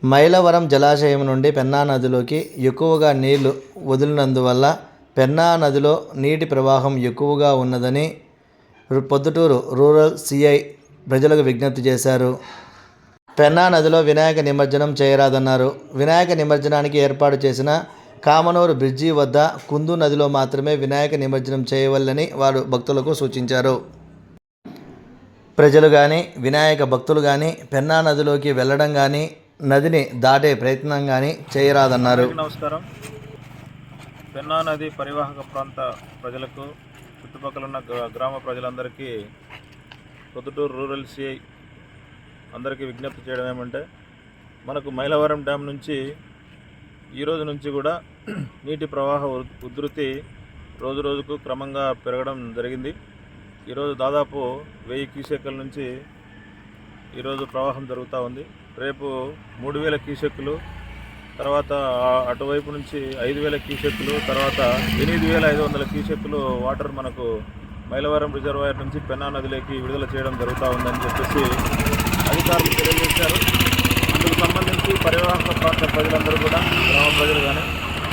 మైలవరం జలాశయం నుండి పెన్నా నదిలోకి ఎక్కువగా నీళ్లు వదిలినందువల్ల పెన్నా నదిలో నీటి ప్రవాహం ఎక్కువగా ఉన్నదని పొద్దుటూరు రూరల్ సిఐ ప్రజలకు విజ్ఞప్తి చేశారు. పెన్నా నదిలో వినాయక నిమజ్జనం చేయరాదన్నారు. వినాయక నిమజ్జనానికి ఏర్పాటు చేసిన కామనూరు బ్రిడ్జి వద్ద కుందు నదిలో మాత్రమే వినాయక నిమజ్జనం చేయవల్లని వారు భక్తులకు సూచించారు. ప్రజలు కానీ వినాయక భక్తులు కానీ పెన్నా నదిలోకి వెళ్ళడం కానీ నదిని దాటే ప్రయత్నం కానీ చేయరాదన్నారు. నమస్కారం. పెన్నా నది పరివాహక ప్రాంత ప్రజలకు, చుట్టుపక్కల ఉన్న గ్రామ ప్రజలందరికీ పొద్దుటూరు రూరల్ సిఐ అందరికీ విజ్ఞప్తి చేయడం ఏమంటే, మనకు మైలవరం డ్యామ్ నుంచి ఈరోజు నుంచి కూడా నీటి ప్రవాహ ఉధృతి రోజు రోజుకు క్రమంగా పెరగడం జరిగింది. ఈరోజు దాదాపు 1000 క్యూసెక్కుల నుంచి ఈరోజు ప్రవాహం జరుగుతూ ఉంది. రేపు 3000 క్యూసెక్కులు, తర్వాత అటువైపు నుంచి 5000 క్యూసెక్కులు, తర్వాత 8500 క్యూసెక్కులు వాటర్ మనకు మైలవరం రిజర్వాయర్ నుంచి పెన్నా నదిలోకి విడుదల చేయడం జరుగుతూ ఉందని చెప్పేసి అధికారులు తెలియజేశారు. అందుకు సంబంధించి పరివాహక ప్రాంత ప్రజలందరూ కూడా, గ్రామ ప్రజలు కానీ,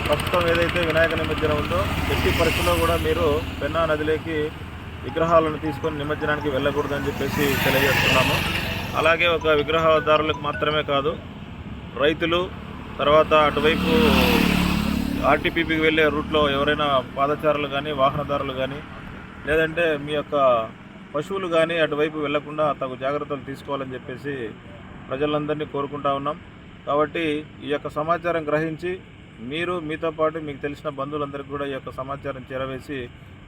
ప్రస్తుతం ఏదైతే వినాయక నిమజ్జనం ఉందో ఎట్టి పరిస్థితుల్లో కూడా మీరు పెన్నా నదిలోకి విగ్రహాలను తీసుకొని నిమజ్జనానికి వెళ్ళకూడదని చెప్పేసి తెలియజేస్తున్నాము. అలాగే ఒక విగ్రహదారులకు మాత్రమే కాదు, రైతులు, తర్వాత అటువైపు ఆర్టీపీపీకి వెళ్ళే రూట్లో ఎవరైనా పాదచారులు కానీ, వాహనదారులు కానీ, లేదంటే మీ యొక్క పశువులు కానీ అటువైపు వెళ్లకుండా తగు జాగ్రత్తలు తీసుకోవాలని చెప్పేసి ప్రజలందరినీ కోరుకుంటా ఉన్నాం. కాబట్టి ఈ యొక్క సమాచారం గ్రహించి మీరు, మీతో పాటు మీకు తెలిసిన బంధువులందరికీ కూడా ఈ యొక్క సమాచారం చేరవేసి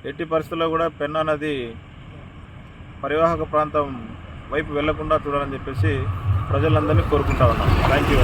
ఎట్టి పరిస్థితుల్లో కూడా పెన్నా నది పరివాహక ప్రాంతం వైపు వెళ్లకుండా చూడాలని చెప్పేసి ప్రజలందరినీ కోరుకుంటా ఉన్నాం. Thank you.